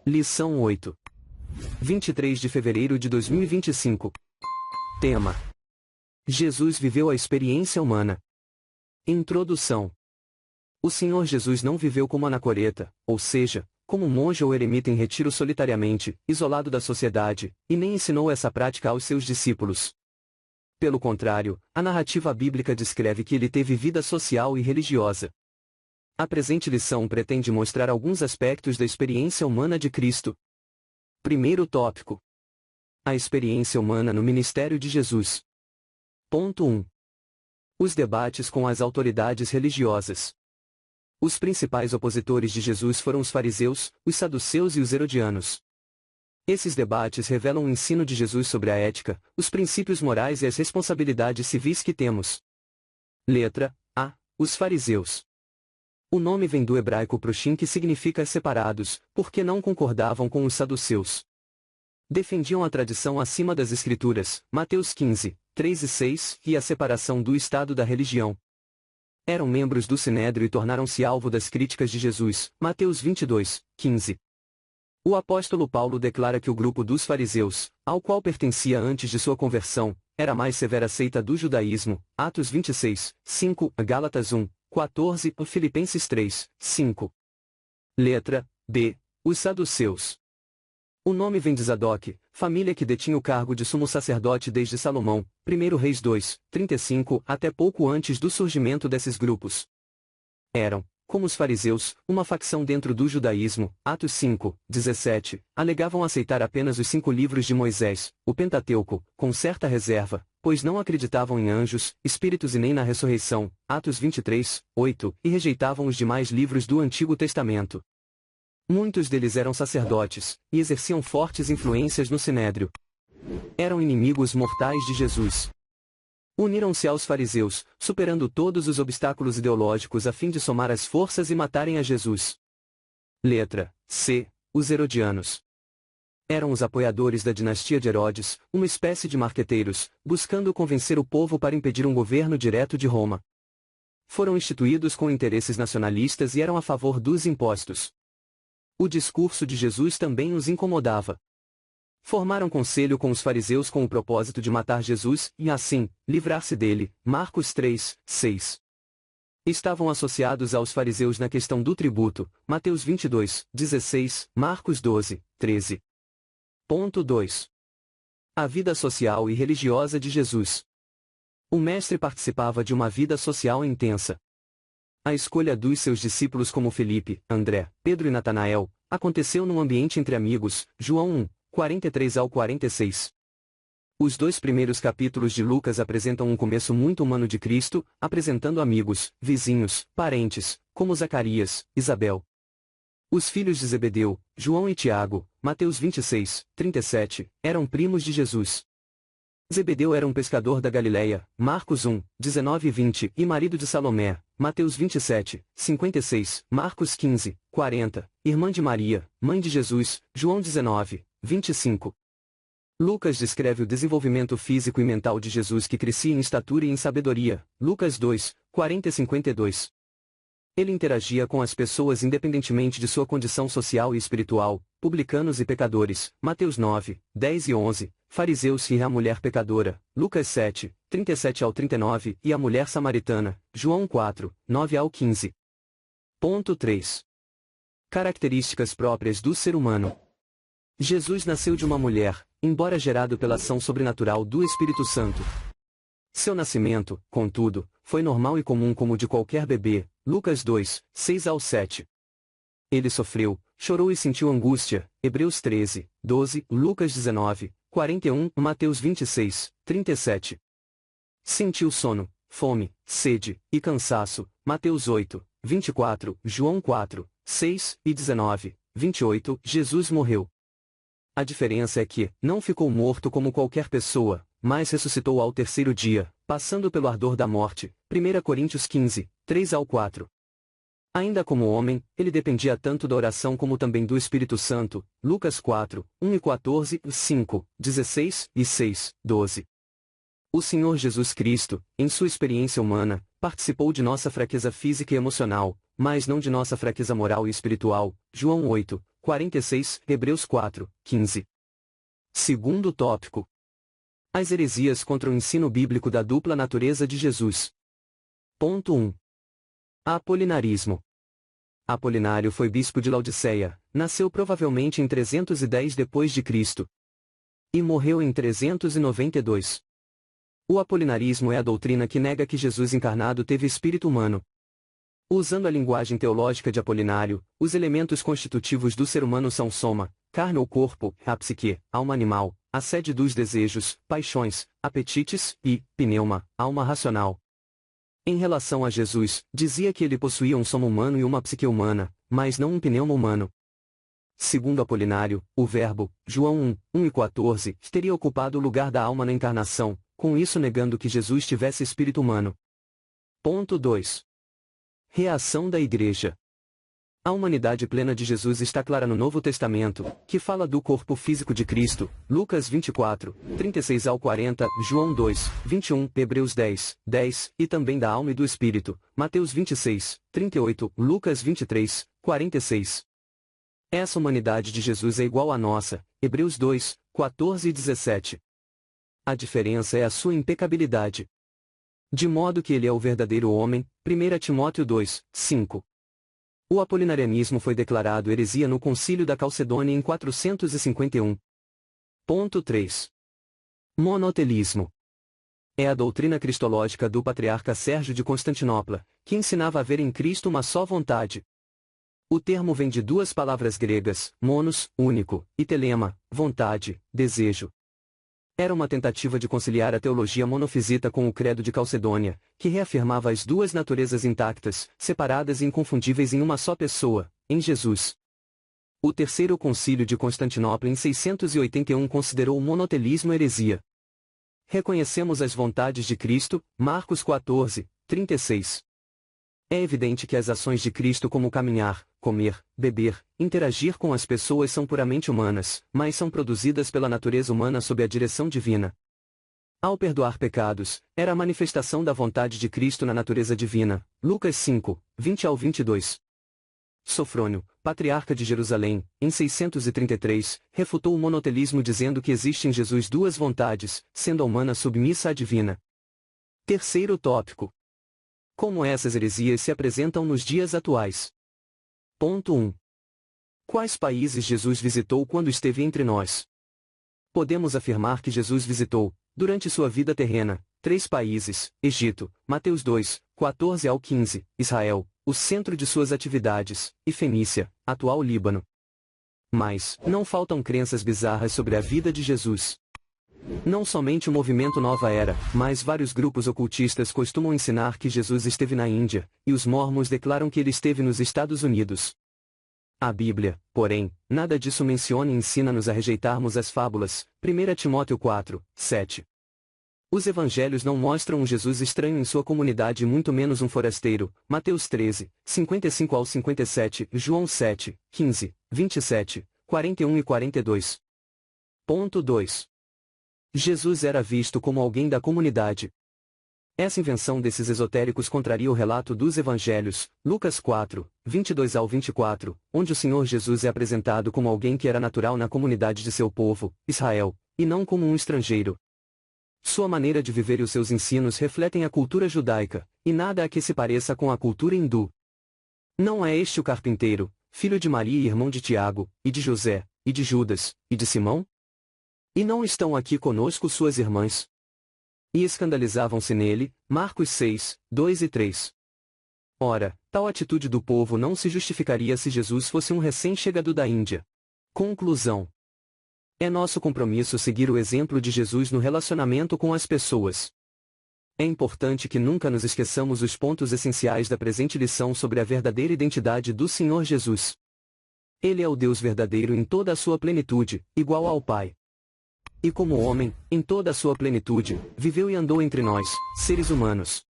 Lição 8. 23 de fevereiro de 2025. Tema: Jesus viveu a experiência humana. Introdução. O Senhor Jesus não viveu como anacoreta, ou seja, como um monge ou eremita em retiro solitariamente, isolado da sociedade, e nem ensinou essa prática aos seus discípulos. Pelo contrário, a narrativa bíblica descreve que ele teve vida social e religiosa. A presente lição pretende mostrar alguns aspectos da experiência humana de Cristo. Primeiro tópico: a experiência humana no ministério de Jesus. Ponto 1. Os debates com as autoridades religiosas. Os principais opositores de Jesus foram os fariseus, os saduceus e os herodianos. Esses debates revelam o ensino de Jesus sobre a ética, os princípios morais e as responsabilidades civis que temos. Letra A. Os fariseus. O nome vem do hebraico prushim, que significa separados, porque não concordavam com os saduceus. Defendiam a tradição acima das escrituras, Mateus 15, 3 e 6, e a separação do Estado da religião. Eram membros do Sinédrio e tornaram-se alvo das críticas de Jesus, Mateus 22, 15. O apóstolo Paulo declara que o grupo dos fariseus, ao qual pertencia antes de sua conversão, era a mais severa seita do judaísmo, Atos 26, 5, Gálatas 1, 14, Filipenses 3, 5. Letra B. Os saduceus. O nome vem de Zadok, família que detinha o cargo de sumo sacerdote desde Salomão, 1 Reis 2, 35, até pouco antes do surgimento desses grupos. Eram, como os fariseus, uma facção dentro do judaísmo, Atos 5, 17, alegavam aceitar apenas os 5 livros de Moisés, o Pentateuco, com certa reserva, pois não acreditavam em anjos, espíritos e nem na ressurreição, Atos 23, 8, e rejeitavam os demais livros do Antigo Testamento. Muitos deles eram sacerdotes, e exerciam fortes influências no Sinédrio. Eram inimigos mortais de Jesus. Uniram-se aos fariseus, superando todos os obstáculos ideológicos a fim de somar as forças e matarem a Jesus. Letra C. Os herodianos. Eram os apoiadores da dinastia de Herodes, uma espécie de marqueteiros, buscando convencer o povo para impedir um governo direto de Roma. Foram instituídos com interesses nacionalistas e eram a favor dos impostos. O discurso de Jesus também os incomodava. Formaram conselho com os fariseus com o propósito de matar Jesus e, assim, livrar-se dele. Marcos 3, 6. Estavam associados aos fariseus na questão do tributo. Mateus 22, 16, Marcos 12, 13. Ponto 2. A vida social e religiosa de Jesus. O mestre participava de uma vida social intensa. A escolha dos seus discípulos como Felipe, André, Pedro e Natanael aconteceu num ambiente entre amigos. João 1, 43 ao 46. Os 2 primeiros capítulos de Lucas apresentam um começo muito humano de Cristo, apresentando amigos, vizinhos, parentes, como Zacarias, Isabel. Os filhos de Zebedeu, João e Tiago, Mateus 26, 37, eram primos de Jesus. Zebedeu era um pescador da Galileia, Marcos 1, 19 e 20, e marido de Salomé, Mateus 27, 56, Marcos 15, 40, irmã de Maria, mãe de Jesus, João 19, 25. Lucas descreve o desenvolvimento físico e mental de Jesus, que crescia em estatura e em sabedoria, Lucas 2, 40 e 52. Ele interagia com as pessoas independentemente de sua condição social e espiritual, publicanos e pecadores, Mateus 9, 10 e 11, fariseus e a mulher pecadora, Lucas 7, 37 ao 39, e a mulher samaritana, João 4, 9 ao 15. Ponto 3. Características próprias do ser humano. Jesus nasceu de uma mulher, embora gerado pela ação sobrenatural do Espírito Santo. Seu nascimento, contudo, foi normal e comum como o de qualquer bebê, Lucas 2, 6 ao 7. Ele sofreu, chorou e sentiu angústia, Hebreus 13, 12, Lucas 19, 41, Mateus 26, 37. Sentiu sono, fome, sede, e cansaço, Mateus 8, 24, João 4, 6 e 19, 28, Jesus morreu. A diferença é que, não ficou morto como qualquer pessoa, mas ressuscitou ao terceiro dia, passando pelo ardor da morte, 1 Coríntios 15, 3 ao 4. Ainda como homem, ele dependia tanto da oração como também do Espírito Santo, Lucas 4, 1 e 14, 5, 16 e 6, 12. O Senhor Jesus Cristo, em sua experiência humana, participou de nossa fraqueza física e emocional, mas não de nossa fraqueza moral e espiritual, João 8, 46, Hebreus 4, 15. Segundo tópico. As heresias contra o ensino bíblico da dupla natureza de Jesus. Ponto 1. Apolinarismo. Apolinário foi bispo de Laodiceia, nasceu provavelmente em 310 d.C. e morreu em 392. O apolinarismo é a doutrina que nega que Jesus encarnado teve espírito humano. Usando a linguagem teológica de Apolinário, os elementos constitutivos do ser humano são soma, carne ou corpo, a psique, alma animal, a sede dos desejos, paixões, apetites, e, pneuma, alma racional. Em relação a Jesus, dizia que ele possuía um soma humano e uma psique humana, mas não um pneuma humano. Segundo Apolinário, o verbo, João 1, 1 e 14, teria ocupado o lugar da alma na encarnação, com isso negando que Jesus tivesse espírito humano. Ponto 2. Reação da Igreja. A humanidade plena de Jesus está clara no Novo Testamento, que fala do corpo físico de Cristo, Lucas 24, 36 ao 40, João 2, 21, Hebreus 10, 10, e também da alma e do espírito, Mateus 26, 38, Lucas 23, 46. Essa humanidade de Jesus é igual à nossa, Hebreus 2, 14 e 17. A diferença é a sua impecabilidade. De modo que ele é o verdadeiro homem, 1 Timóteo 2, 5. O apolinarianismo foi declarado heresia no Concílio da Calcedônia em 451. Ponto 3. Monotelismo. É a doutrina cristológica do patriarca Sérgio de Constantinopla, que ensinava a ver em Cristo uma só vontade. O termo vem de duas palavras gregas, monos, único, e telema, vontade, desejo. Era uma tentativa de conciliar a teologia monofisita com o credo de Calcedônia, que reafirmava as duas naturezas intactas, separadas e inconfundíveis em uma só pessoa, em Jesus. O Terceiro Concílio de Constantinopla em 681 considerou o monotelismo heresia. Reconhecemos as vontades de Cristo, Marcos 14, 36. É evidente que as ações de Cristo como caminhar, comer, beber, interagir com as pessoas são puramente humanas, mas são produzidas pela natureza humana sob a direção divina. Ao perdoar pecados, era a manifestação da vontade de Cristo na natureza divina, Lucas 5, 20 ao 22. Sofrônio, patriarca de Jerusalém, em 633, refutou o monotelismo dizendo que existe em Jesus duas vontades, sendo a humana submissa à divina. Terceiro tópico. Como essas heresias se apresentam nos dias atuais? Ponto 1. Quais países Jesus visitou quando esteve entre nós? Podemos afirmar que Jesus visitou, durante sua vida terrena, 3 países: Egito, Mateus 2, 14 ao 15, Israel, o centro de suas atividades, e Fenícia, atual Líbano. Mas, não faltam crenças bizarras sobre a vida de Jesus. Não somente o movimento Nova Era, mas vários grupos ocultistas costumam ensinar que Jesus esteve na Índia, e os mormons declaram que ele esteve nos Estados Unidos. A Bíblia, porém, nada disso menciona e ensina-nos a rejeitarmos as fábulas, 1 Timóteo 4, 7. Os evangelhos não mostram um Jesus estranho em sua comunidade e muito menos um forasteiro, Mateus 13, 55 ao 57, João 7, 15, 27, 41 e 42. Ponto 2. Jesus era visto como alguém da comunidade. Essa invenção desses esotéricos contraria o relato dos evangelhos, Lucas 4, 22 ao 24, onde o Senhor Jesus é apresentado como alguém que era natural na comunidade de seu povo, Israel, e não como um estrangeiro. Sua maneira de viver e os seus ensinos refletem a cultura judaica, e nada a que se pareça com a cultura hindu. Não é este o carpinteiro, filho de Maria e irmão de Tiago, e de José, e de Judas, e de Simão? E não estão aqui conosco suas irmãs? E escandalizavam-se nele, Marcos 6, 2 e 3. Ora, tal atitude do povo não se justificaria se Jesus fosse um recém-chegado da Índia. Conclusão. É nosso compromisso seguir o exemplo de Jesus no relacionamento com as pessoas. É importante que nunca nos esqueçamos os pontos essenciais da presente lição sobre a verdadeira identidade do Senhor Jesus. Ele é o Deus verdadeiro em toda a sua plenitude, igual ao Pai. E como homem, em toda a sua plenitude, viveu e andou entre nós, seres humanos.